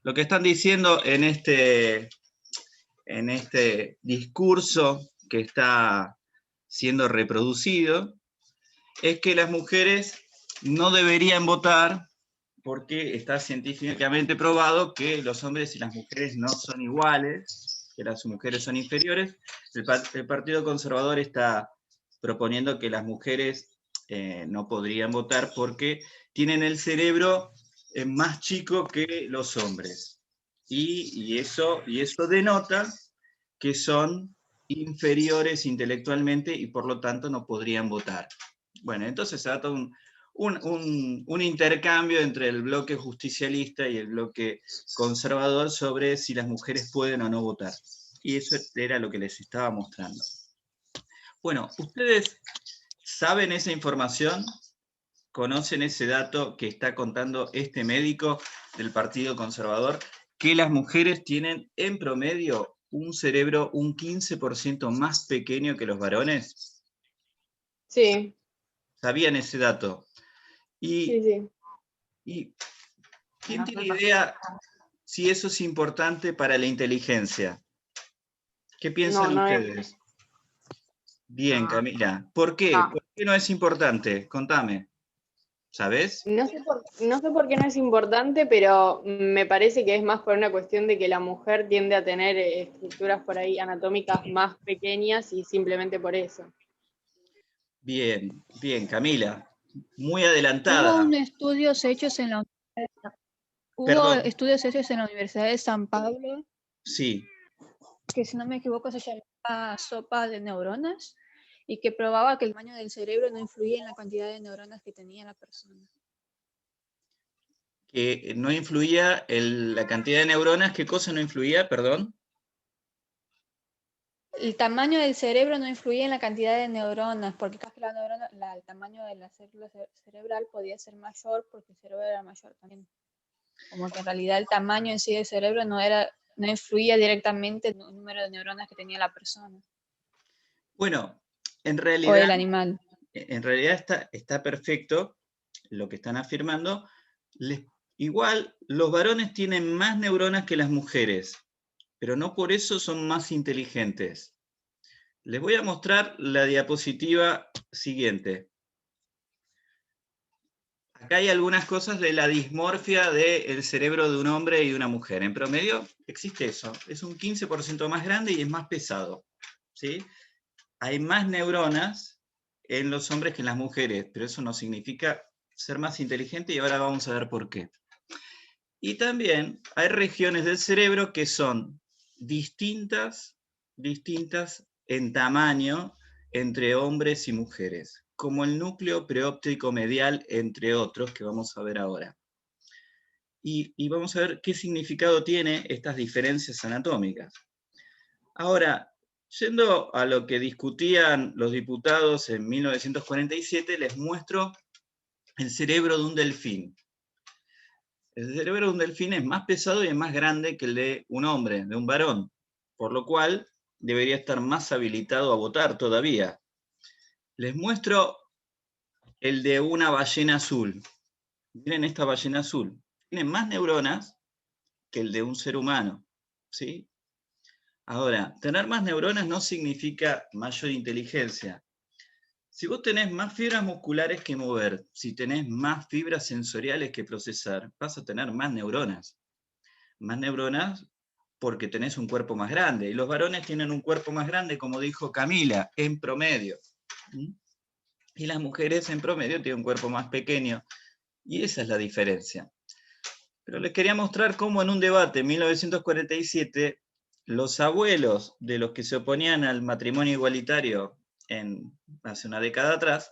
lo que están diciendo en este discurso que está siendo reproducido es que las mujeres no deberían votar porque está científicamente probado que los hombres y las mujeres no son iguales, que las mujeres son inferiores. El Partido Conservador está proponiendo que las mujeres no podrían votar porque tienen el cerebro más chico que los hombres. Y eso denota que son inferiores intelectualmente y por lo tanto no podrían votar. Bueno, entonces se da todo un intercambio entre el bloque justicialista y el bloque conservador sobre si las mujeres pueden o no votar. Y eso era lo que les estaba mostrando. Bueno, ¿ustedes saben esa información? ¿Conocen ese dato que está contando este médico del Partido Conservador? Que las mujeres tienen en promedio un cerebro un 15% más pequeño que los varones. Sí. ¿Sabían ese dato? Sí. ¿Y quién tiene idea si eso es importante para la inteligencia? ¿Qué piensan ustedes? Bien, Camila. ¿Por qué? ¿Por qué no es importante? Contame. ¿Sabés? No sé por qué no es importante, pero me parece que es más por una cuestión de que la mujer tiende a tener estructuras por ahí anatómicas más pequeñas y simplemente por eso. Bien, bien, Camila. Muy adelantada. Hubo estudios hechos en la Universidad de San Pablo. Sí. Que si no me equivoco se llamaba sopa de neuronas y que probaba que el tamaño del cerebro no influía en la cantidad de neuronas que tenía la persona. Que no influía la cantidad de neuronas. ¿Qué cosa no influía? Perdón. El tamaño del cerebro no influía en la cantidad de neuronas, porque casi el tamaño de la célula cerebral podía ser mayor porque el cerebro era mayor también. Como que en realidad el tamaño en sí del cerebro no influía directamente en el número de neuronas que tenía la persona. Bueno, en realidad. O el animal. En realidad está perfecto lo que están afirmando. Igual, los varones tienen más neuronas que las mujeres, pero no por eso son más inteligentes. Les voy a mostrar la diapositiva siguiente. Acá hay algunas cosas de la dismorfia del cerebro de un hombre y de una mujer. En promedio existe eso. Es un 15% más grande y es más pesado. ¿Sí? Hay más neuronas en los hombres que en las mujeres, pero eso no significa ser más inteligente y ahora vamos a ver por qué. Y también hay regiones del cerebro que son distintas en tamaño entre hombres y mujeres, como el núcleo preóptico medial, entre otros, que vamos a ver ahora. Y vamos a ver qué significado tienen estas diferencias anatómicas. Ahora, yendo a lo que discutían los diputados en 1947, les muestro el cerebro de un delfín. El cerebro de un delfín es más pesado y es más grande que el de un hombre, de un varón, por lo cual debería estar más habilitado a votar todavía. Les muestro el de una ballena azul. Miren esta ballena azul. Tiene más neuronas que el de un ser humano, ¿sí? Ahora, tener más neuronas no significa mayor inteligencia. Si vos tenés más fibras musculares que mover, si tenés más fibras sensoriales que procesar, vas a tener más neuronas. Más neuronas porque tenés un cuerpo más grande. Y los varones tienen un cuerpo más grande, como dijo Camila, en promedio. Y las mujeres en promedio tienen un cuerpo más pequeño. Y esa es la diferencia. Pero les quería mostrar cómo en un debate en 1947, los abuelos de los que se oponían al matrimonio igualitario hace una década atrás,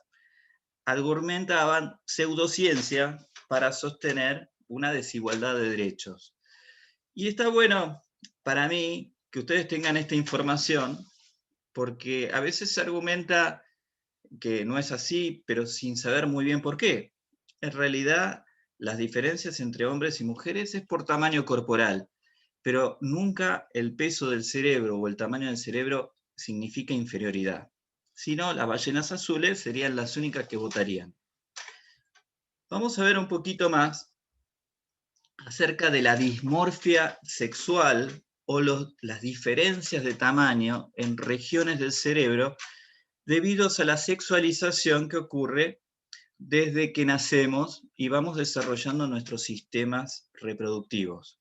argumentaban pseudociencia para sostener una desigualdad de derechos. Y está bueno para mí que ustedes tengan esta información, porque a veces se argumenta que no es así, pero sin saber muy bien por qué. En realidad, las diferencias entre hombres y mujeres es por tamaño corporal, pero nunca el peso del cerebro o el tamaño del cerebro significa inferioridad. Si no, las ballenas azules serían las únicas que votarían. Vamos a ver un poquito más acerca de la dismorfia sexual o las diferencias de tamaño en regiones del cerebro debido a la sexualización que ocurre desde que nacemos y vamos desarrollando nuestros sistemas reproductivos.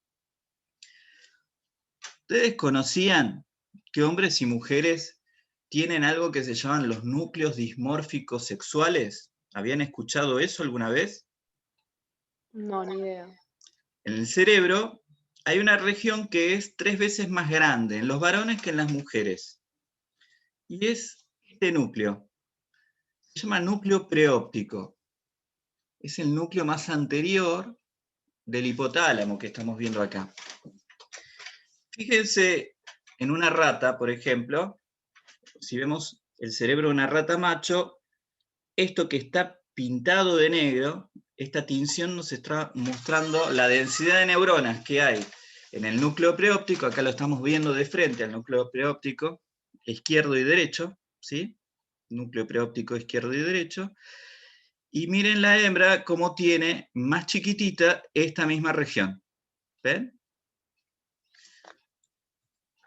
¿Ustedes conocían que hombres y mujeres tienen algo que se llaman los núcleos dismórficos sexuales? ¿Habían escuchado eso alguna vez? No, ni idea. En el cerebro hay una región que es 3 veces más grande en los varones que en las mujeres. Y es este núcleo. Se llama núcleo preóptico. Es el núcleo más anterior del hipotálamo que estamos viendo acá. Fíjense en una rata, por ejemplo, si vemos el cerebro de una rata macho, esto que está pintado de negro, esta tinción nos está mostrando la densidad de neuronas que hay en el núcleo preóptico. Acá lo estamos viendo de frente al núcleo preóptico, izquierdo y derecho, ¿sí? Núcleo preóptico izquierdo y derecho. Y miren la hembra cómo tiene más chiquitita esta misma región. ¿Ven?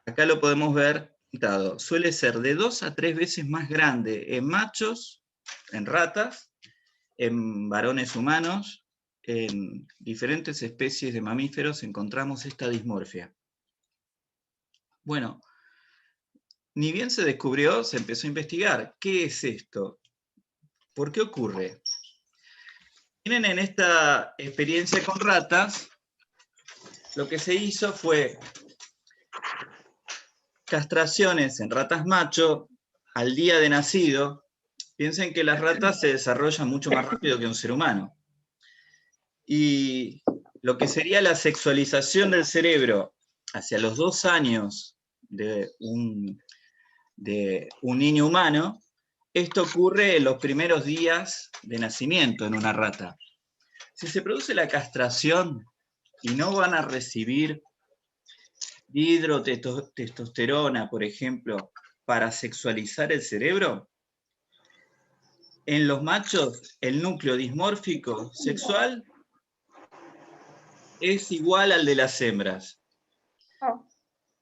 Acá lo podemos ver pintado. Suele ser de 2 a 3 veces más grande en machos, en ratas, en varones humanos, en diferentes especies de mamíferos encontramos esta dismorfia. Bueno, ni bien se descubrió, se empezó a investigar. ¿Qué es esto? ¿Por qué ocurre? Miren, en esta experiencia con ratas, lo que se hizo fue castraciones en ratas macho al día de nacido. Piensen que las ratas se desarrollan mucho más rápido que un ser humano. Y lo que sería la sexualización del cerebro hacia los 2 años de un niño humano, esto ocurre en los primeros días de nacimiento en una rata. Si se produce la castración y no van a recibir hidrotestosterona, por ejemplo, para sexualizar el cerebro, en los machos el núcleo dismórfico sexual es igual al de las hembras.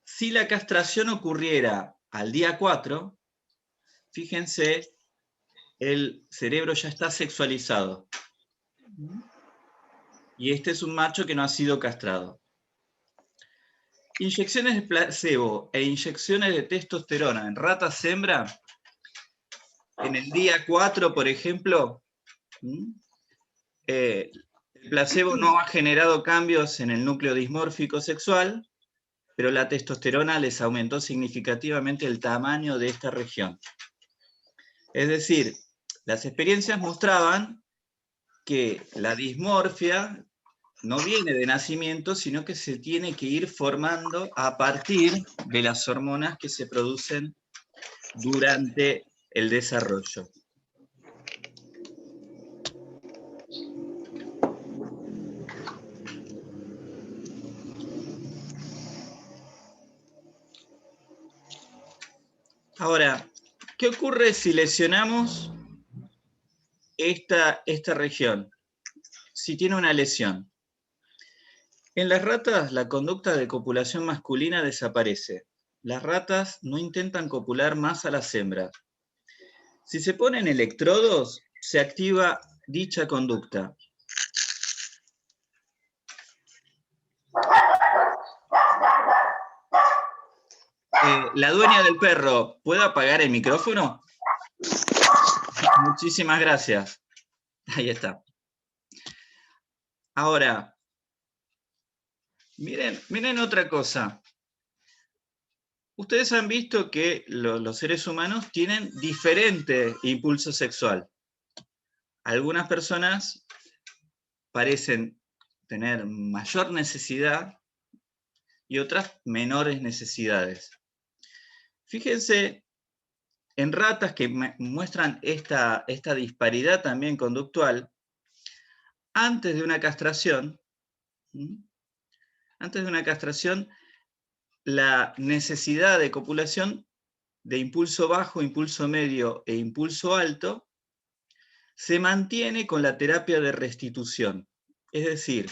Si la castración ocurriera al día 4, fíjense, el cerebro ya está sexualizado. Y este es un macho que no ha sido castrado. Inyecciones de placebo e inyecciones de testosterona en ratas hembra, en el día 4, por ejemplo, el placebo no ha generado cambios en el núcleo dismórfico sexual, pero la testosterona les aumentó significativamente el tamaño de esta región. Es decir, las experiencias mostraban que la dismorfia no viene de nacimiento, sino que se tiene que ir formando a partir de las hormonas que se producen durante el desarrollo. Ahora, ¿qué ocurre si lesionamos esta región? Si tiene una lesión. En las ratas, la conducta de copulación masculina desaparece. Las ratas no intentan copular más a las hembras. Si se ponen electrodos, se activa dicha conducta. La dueña del perro, ¿puede apagar el micrófono? Muchísimas gracias. Ahí está. Ahora, miren otra cosa. Ustedes han visto que los seres humanos tienen diferente impulso sexual. Algunas personas parecen tener mayor necesidad y otras menores necesidades. Fíjense en ratas que muestran esta disparidad también conductual. Antes de una castración, la necesidad de copulación de impulso bajo, impulso medio e impulso alto se mantiene con la terapia de restitución. Es decir,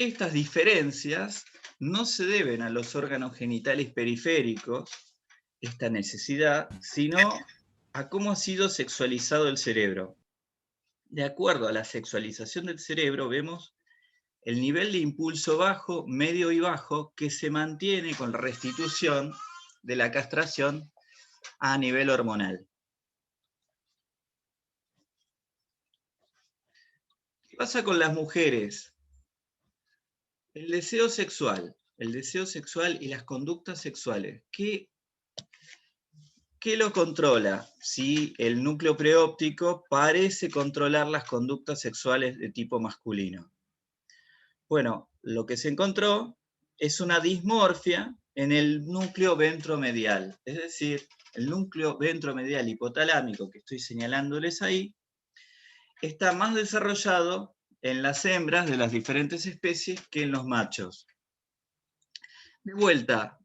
estas diferencias no se deben a los órganos genitales periféricos, esta necesidad, sino a cómo ha sido sexualizado el cerebro. De acuerdo a la sexualización del cerebro, vemos el nivel de impulso bajo, medio y bajo, que se mantiene con la restitución de la castración a nivel hormonal. ¿Qué pasa con las mujeres? El deseo sexual y las conductas sexuales. ¿Qué lo controla? Si el núcleo preóptico parece controlar las conductas sexuales de tipo masculino. Bueno, lo que se encontró es una dismorfia en el núcleo ventromedial, es decir, el núcleo ventromedial hipotalámico que estoy señalándoles ahí, está más desarrollado en las hembras de las diferentes especies que en los machos. De vuelta,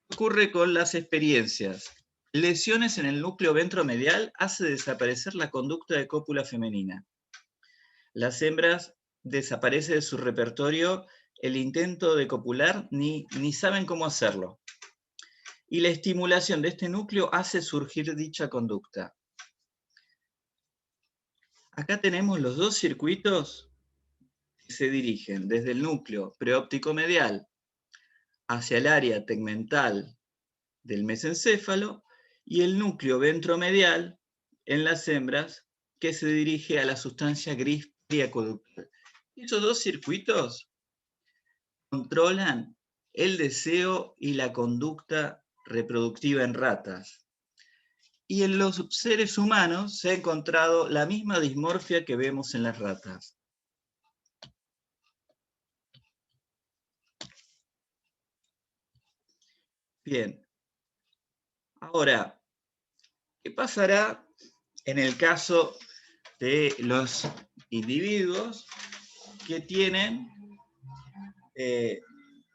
¿qué ocurre con las experiencias? Lesiones en el núcleo ventromedial hace desaparecer la conducta de cópula femenina. Las hembras desaparece de su repertorio el intento de copular, ni saben cómo hacerlo. Y la estimulación de este núcleo hace surgir dicha conducta. Acá tenemos los dos circuitos que se dirigen desde el núcleo preóptico medial hacia el área tegmental del mesencéfalo y el núcleo ventromedial en las hembras que se dirige a la sustancia gris periacueductal. Esos dos circuitos controlan el deseo y la conducta reproductiva en ratas. Y en los seres humanos se ha encontrado la misma dismorfia que vemos en las ratas. Bien. Ahora, ¿qué pasará en el caso de los individuos que tienen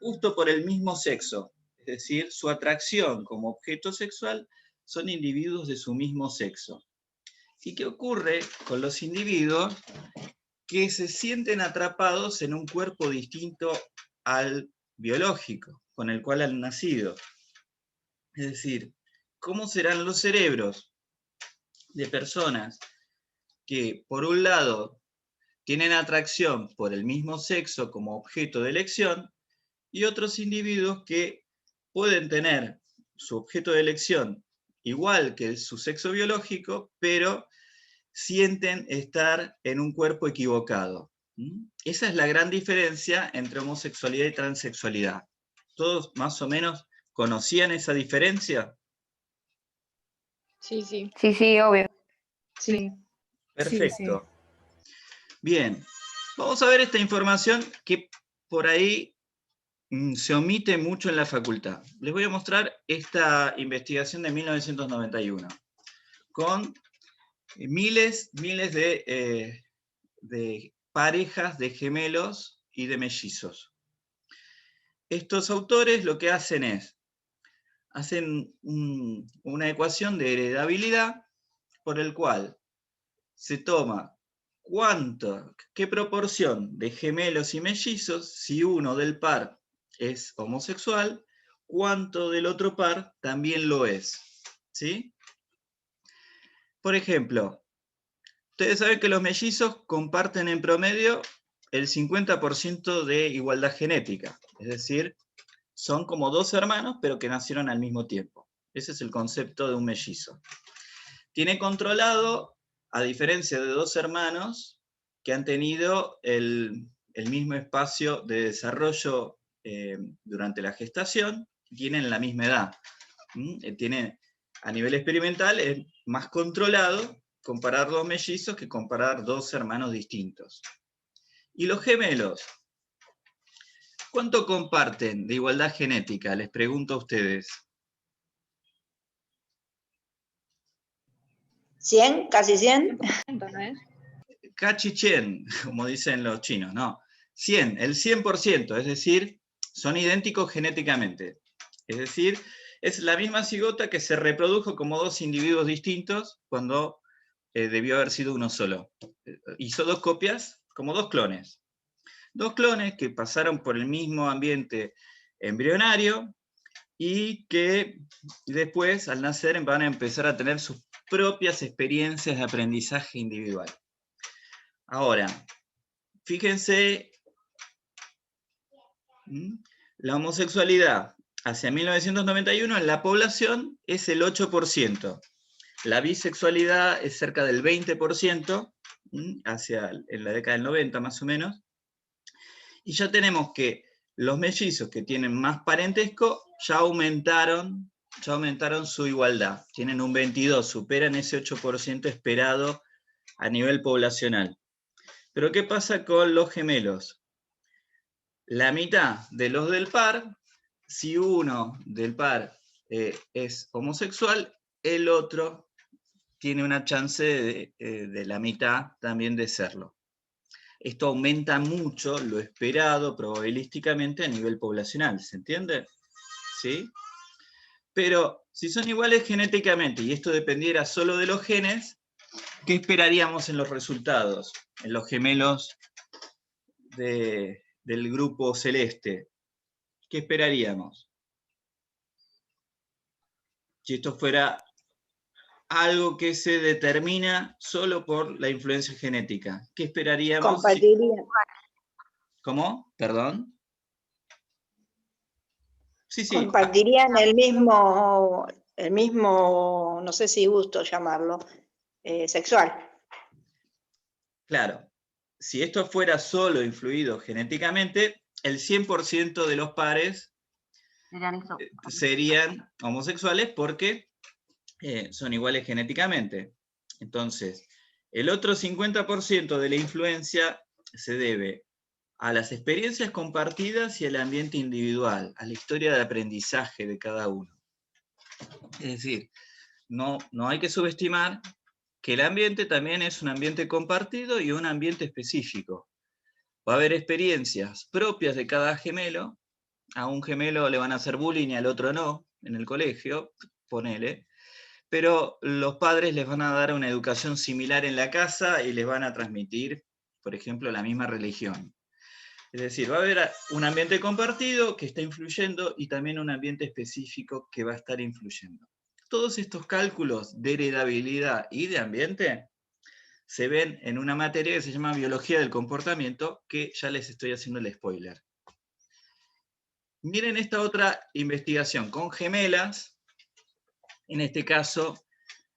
gusto por el mismo sexo? Es decir, su atracción como objeto sexual son individuos de su mismo sexo. ¿Y qué ocurre con los individuos que se sienten atrapados en un cuerpo distinto al biológico, con el cual han nacido? Es decir, ¿cómo serán los cerebros de personas que, por un lado, tienen atracción por el mismo sexo como objeto de elección, y otros individuos que pueden tener su objeto de elección igual que su sexo biológico, pero sienten estar en un cuerpo equivocado? Esa es la gran diferencia entre homosexualidad y transexualidad. ¿Todos más o menos conocían esa diferencia? Sí, sí. Sí, obvio. Sí. Perfecto. Bien, vamos a ver esta información que por ahí se omite mucho en la facultad. Les voy a mostrar esta investigación de 1991 con miles de parejas de gemelos y de mellizos. Estos autores lo que hacen es, hacen una ecuación de heredabilidad por el cual se toma qué proporción de gemelos y mellizos, si uno del par es homosexual, cuánto del otro par también lo es. ¿Sí? Por ejemplo, ustedes saben que los mellizos comparten en promedio el 50% de igualdad genética, es decir, son como dos hermanos, pero que nacieron al mismo tiempo. Ese es el concepto de un mellizo. Tiene controlado, a diferencia de dos hermanos que han tenido el mismo espacio de desarrollo durante la gestación, tienen la misma edad. Tiene, a nivel experimental, es más controlado comparar dos mellizos que comparar dos hermanos distintos. ¿Y los gemelos? ¿Cuánto comparten de igualdad genética? Les pregunto a ustedes. 100, casi 100. ¿No es? Cachichen, como dicen los chinos, no. 100, el 100%, es decir, son idénticos genéticamente. Es decir, es la misma cigota que se reprodujo como dos individuos distintos cuando debió haber sido uno solo. Hizo dos copias, como dos clones. Dos clones que pasaron por el mismo ambiente embrionario y que después, al nacer, van a empezar a tener sus propias experiencias de aprendizaje individual. Ahora, fíjense, la homosexualidad hacia 1991 en la población es el 8%. La bisexualidad es cerca del 20%, en la década del 90 más o menos. Y ya tenemos que los mellizos que tienen más parentesco ya aumentaron su igualdad. Tienen un 22%, superan ese 8% esperado a nivel poblacional. Pero ¿qué pasa con los gemelos? La mitad de los del par, si uno del par es homosexual, el otro tiene una chance de la mitad también de serlo. Esto aumenta mucho lo esperado probabilísticamente a nivel poblacional, ¿se entiende? ¿Sí? Pero si son iguales genéticamente y esto dependiera solo de los genes, ¿qué esperaríamos en los resultados? En los gemelos del grupo celeste. ¿Qué esperaríamos? Si esto fuera algo que se determina solo por la influencia genética, ¿qué esperaríamos? Compartirían. ¿Cómo? ¿Perdón? Sí. Compartirían el mismo, no sé si gusto llamarlo, sexual. Claro. Si esto fuera solo influido genéticamente, el 100% de los pares serían homosexuales porque son iguales genéticamente. Entonces, el otro 50% de la influencia se debe a las experiencias compartidas y al ambiente individual, a la historia de aprendizaje de cada uno. Es decir, no hay que subestimar que el ambiente también es un ambiente compartido y un ambiente específico. Va a haber experiencias propias de cada gemelo. A un gemelo le van a hacer bullying y al otro no, en el colegio, ponele. Pero los padres les van a dar una educación similar en la casa y les van a transmitir, por ejemplo, la misma religión. Es decir, va a haber un ambiente compartido que está influyendo y también un ambiente específico que va a estar influyendo. Todos estos cálculos de heredabilidad y de ambiente se ven en una materia que se llama biología del comportamiento, que ya les estoy haciendo el spoiler. Miren esta otra investigación con gemelas, en este caso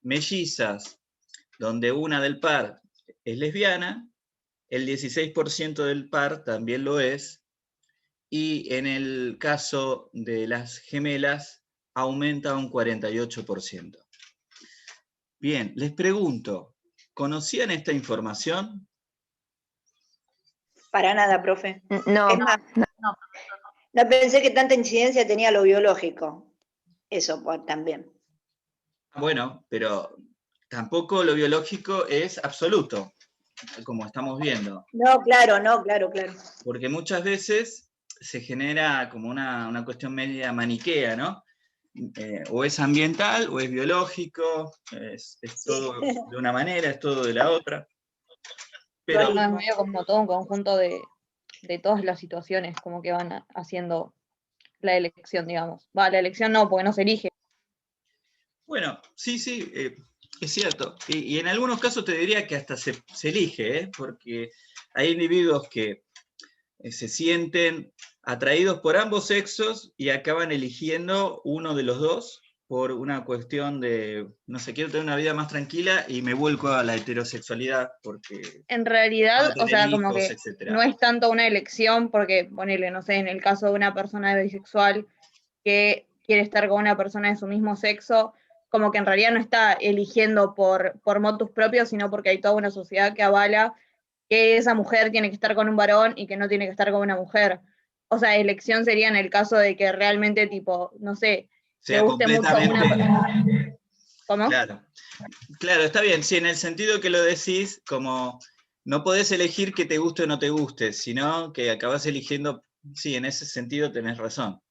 mellizas, donde una del par es lesbiana, el 16% del par también lo es, y en el caso de las gemelas aumenta un 48%. Bien, les pregunto, ¿conocían esta información? Para nada, profe. No, Es más, no pensé que tanta incidencia tenía lo biológico. Eso también. Bueno, pero tampoco lo biológico es absoluto, como estamos viendo. No, claro. Porque muchas veces se genera como una cuestión media maniquea, ¿no? O es ambiental o es biológico, es todo de una manera, es todo de la otra. Pero, Es medio como todo un conjunto de todas las situaciones como que van haciendo la elección, digamos. La elección no, porque no se elige. bueno, sí, es cierto. Y en algunos casos te diría que hasta se elige, porque hay individuos que se sienten atraídos por ambos sexos y acaban eligiendo uno de los dos por una cuestión de, no sé, quiero tener una vida más tranquila y me vuelco a la heterosexualidad porque... En realidad, o sea, como hijos, que etcétera. no es tanto una elección, porque, ponele, no sé, en el caso de una persona bisexual que quiere estar con una persona de su mismo sexo, como que en realidad no está eligiendo por motus propios, sino porque hay toda una sociedad que avala que esa mujer tiene que estar con un varón y que no tiene que estar con una mujer. O sea, elección sería en el caso de que realmente, tipo, no sé, sea le guste mucho una... ¿Cómo? Claro, está bien, sí, en el sentido que lo decís, como no podés elegir que te guste o no te guste, sino que acabás eligiendo, sí, en ese sentido tenés razón.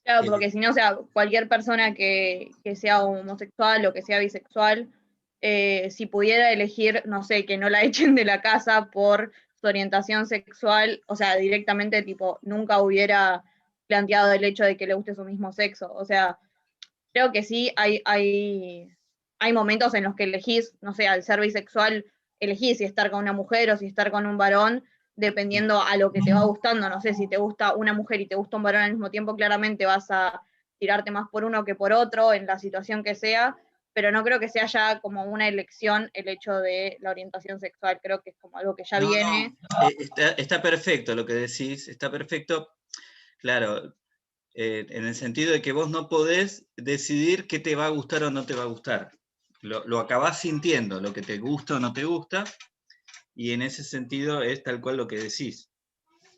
Claro, porque si no, o sea, cualquier persona que sea homosexual o que sea bisexual, si pudiera elegir, no sé, que no la echen de la casa por su orientación sexual, o sea, directamente tipo, nunca hubiera planteado el hecho de que le guste su mismo sexo. O sea, creo que sí hay momentos en los que elegís, no sé, al ser bisexual, elegís si estar con una mujer o si estar con un varón, dependiendo a lo que te va gustando. No sé, si te gusta una mujer y te gusta un varón al mismo tiempo, claramente vas a tirarte más por uno que por otro, en la situación que sea, pero no creo que sea ya como una elección el hecho de la orientación sexual. Creo que es como algo que ya viene. Está perfecto lo que decís, está perfecto, claro, en el sentido de que vos no podés decidir qué te va a gustar o no te va a gustar. Lo acabás sintiendo, lo que te gusta o no te gusta, y en ese sentido es tal cual lo que decís.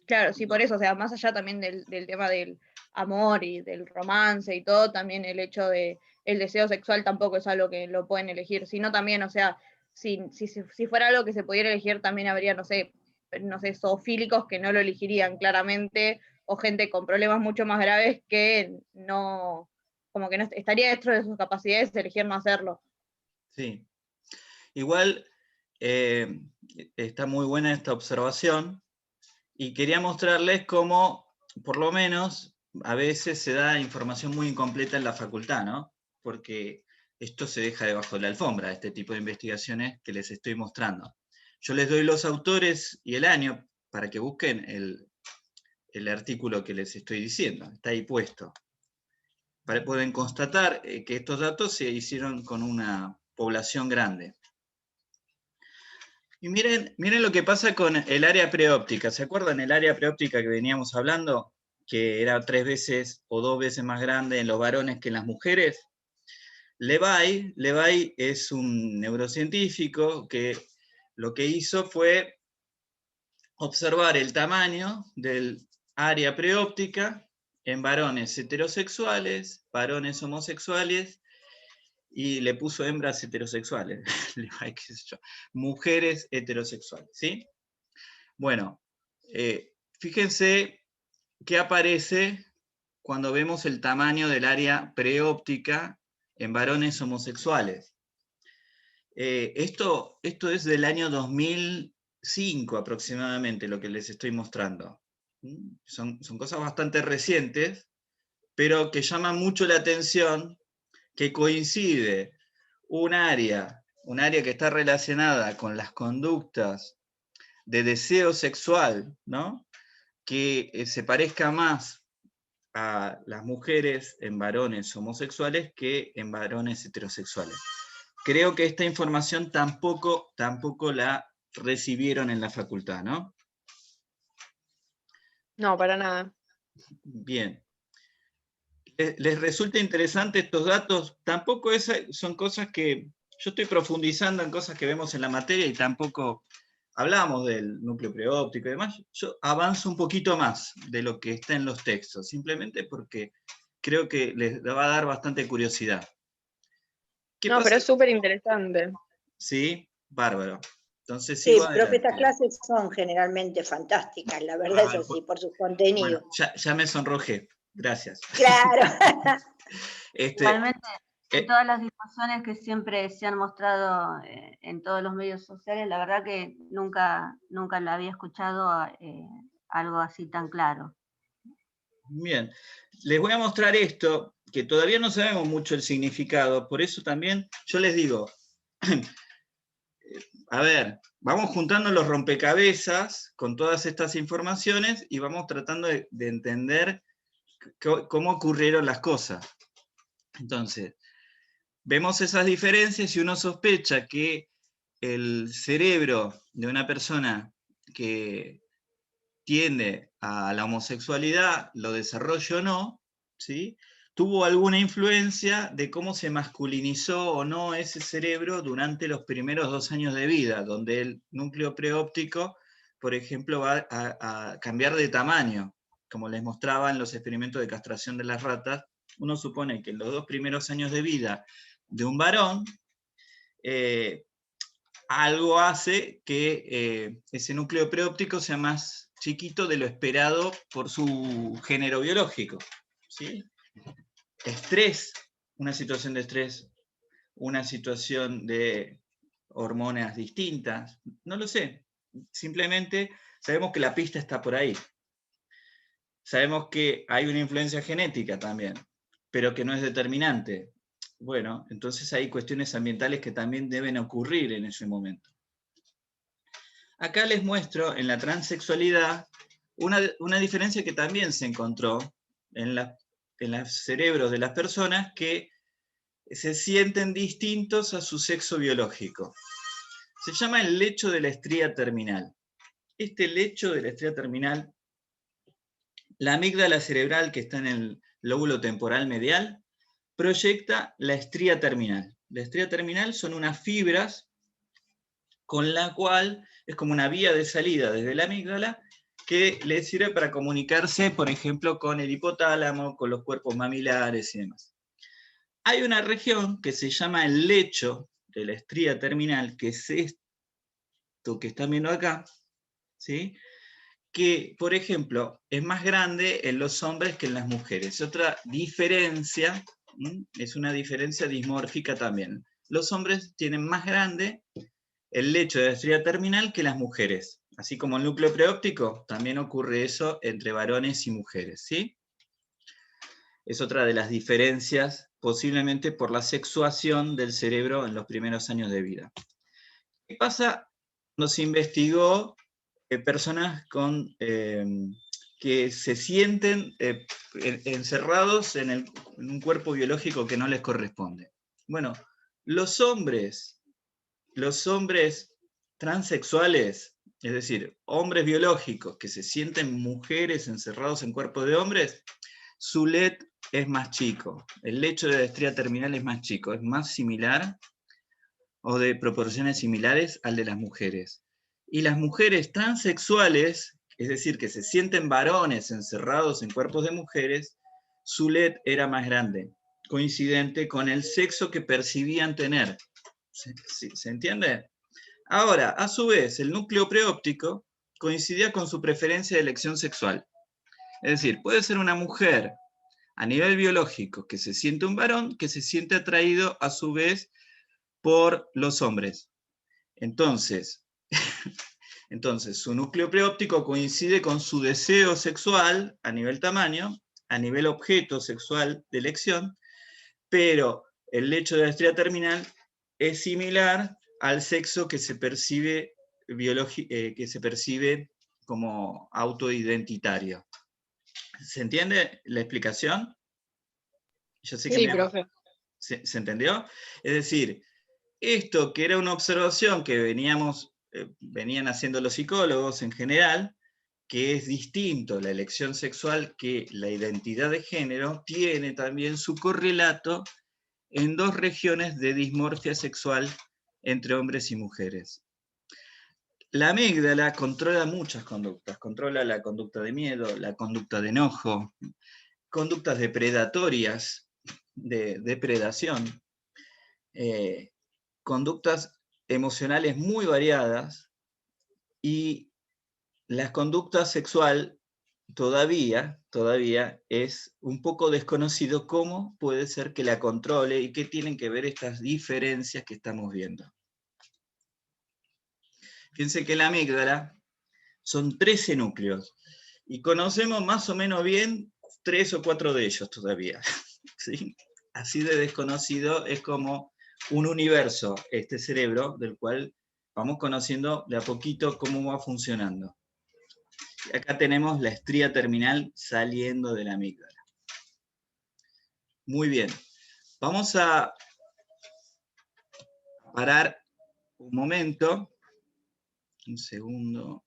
Claro, sí, por eso, o sea, más allá también del tema del amor y del romance y todo, también el hecho de el deseo sexual tampoco es algo que lo pueden elegir, sino también, o sea, si fuera algo que se pudiera elegir, también habría, no sé, zoofílicos que no lo elegirían claramente, o gente con problemas mucho más graves que no, como que no estaría dentro de sus capacidades de elegir no hacerlo. Sí. Igual está muy buena esta observación, y quería mostrarles cómo, por lo menos, a veces se da información muy incompleta en la facultad, ¿no? Porque esto se deja debajo de la alfombra, este tipo de investigaciones que les estoy mostrando. Yo les doy los autores y el año para que busquen el artículo que les estoy diciendo, está ahí puesto. Pueden constatar que estos datos se hicieron con una población grande. Y miren lo que pasa con el área preóptica. ¿Se acuerdan el área preóptica que veníamos hablando? Que era 3 veces o 2 veces más grande en los varones que en las mujeres. Levy es un neurocientífico que lo que hizo fue observar el tamaño del área preóptica en varones heterosexuales, varones homosexuales, y le puso hembras heterosexuales, mujeres heterosexuales, ¿sí? Bueno, fíjense qué aparece cuando vemos el tamaño del área preóptica en varones homosexuales. Esto es del año 2005 aproximadamente, lo que les estoy mostrando. Son cosas bastante recientes, pero que llaman mucho la atención, que coincide un área que está relacionada con las conductas de deseo sexual, ¿no? Que se parezca más a las mujeres en varones homosexuales que en varones heterosexuales. Creo que esta información tampoco la recibieron en la facultad, ¿no? No, para nada. Bien. ¿Les resulta interesante estos datos? Tampoco son cosas que yo estoy profundizando en cosas que vemos en la materia y tampoco hablamos del núcleo preóptico y demás. Yo avanzo un poquito más de lo que está en los textos, simplemente porque creo que les va a dar bastante curiosidad. ¿Qué No, pasa? pero es súper interesante. Sí, bárbaro. Entonces Sí, sigo profe, estas adelante. clases son generalmente fantásticas, la verdad es así, por sus contenidos. Bueno, ya me sonrojé. Gracias. Claro. Igualmente, eh, en todas las discusiones que siempre se han mostrado en todos los medios sociales, la verdad que nunca la había escuchado algo así tan claro. Bien, les voy a mostrar esto, que todavía no sabemos mucho el significado, por eso también yo les digo, a ver, vamos juntando los rompecabezas con todas estas informaciones y vamos tratando de entender cómo ocurrieron las cosas. Entonces, vemos esas diferencias y uno sospecha que el cerebro de una persona que tiende a la homosexualidad, lo desarrolle o no, ¿sí? Tuvo alguna influencia de cómo se masculinizó o no ese cerebro durante los primeros 2 años de vida, donde el núcleo preóptico, por ejemplo, va a cambiar de tamaño. Como les mostraba en los experimentos de castración de las ratas, uno supone que en los 2 primeros años de vida de un varón, algo hace que ese núcleo preóptico sea más chiquito de lo esperado por su género biológico, ¿sí? Estrés, una situación de estrés, una situación de hormonas distintas, no lo sé. simplemente sabemos que la pista está por ahí. Sabemos que hay una influencia genética también, pero que no es determinante. Bueno, entonces hay cuestiones ambientales que también deben ocurrir en ese momento. Acá les muestro en la transexualidad una diferencia que también se encontró en los cerebros de las personas que se sienten distintos a su sexo biológico. Se llama el lecho de la estría terminal. Este lecho de la estría terminal, la amígdala cerebral que está en el lóbulo temporal medial, proyecta la estría terminal. La estría terminal son unas fibras con la cual es como una vía de salida desde la amígdala que le sirve para comunicarse, por ejemplo, con el hipotálamo, con los cuerpos mamilares y demás. Hay una región que se llama el lecho de la estría terminal, que es esto que están viendo acá, ¿sí? Que, por ejemplo, es más grande en los hombres que en las mujeres. Otra diferencia, es una diferencia dismórfica también. Los hombres tienen más grande el lecho de la estría terminal que las mujeres. Así como el núcleo preóptico, también ocurre eso entre varones y mujeres, ¿sí? Es otra de las diferencias, posiblemente por la sexuación del cerebro en los primeros años de vida. ¿Qué pasa cuando se investigó personas que se sienten encerrados en un cuerpo biológico que no les corresponde? Bueno, los hombres transexuales, es decir, hombres biológicos que se sienten mujeres encerrados en cuerpos de hombres, su LED es más chico, el lecho de la estría terminal es más chico, es más similar o de proporciones similares al de las mujeres. Y las mujeres transexuales, es decir, que se sienten varones encerrados en cuerpos de mujeres, su LED era más grande, coincidente con el sexo que percibían tener. ¿Se entiende? Ahora, a su vez, el núcleo preóptico coincidía con su preferencia de elección sexual. Es decir, puede ser una mujer a nivel biológico que se siente un varón, que se siente atraído a su vez por los hombres. Entonces, su núcleo preóptico coincide con su deseo sexual a nivel tamaño, a nivel objeto sexual de elección, pero el lecho de la estría terminal es similar al sexo que se percibe, como autoidentitario. ¿Se entiende la explicación? Yo sé que Sí, profe. ¿Se entendió? Es decir, esto que era una observación que venían haciendo los psicólogos en general, que es distinto la elección sexual que la identidad de género, tiene también su correlato en dos regiones de dismorfia sexual entre hombres y mujeres. La amígdala controla muchas conductas, controla la conducta de miedo, la conducta de enojo, conductas depredatorias, de depredación, conductas emocionales muy variadas, y la conducta sexual todavía es un poco desconocido cómo puede ser que la controle y qué tienen que ver estas diferencias que estamos viendo. Fíjense que la amígdala son 13 núcleos y conocemos más o menos bien 3 o 4 de ellos todavía. ¿Sí? Así de desconocido es como un universo, este cerebro, del cual vamos conociendo de a poquito cómo va funcionando. Y acá tenemos la estría terminal saliendo de la amígdala. Muy bien. Vamos a parar un momento. Un segundo.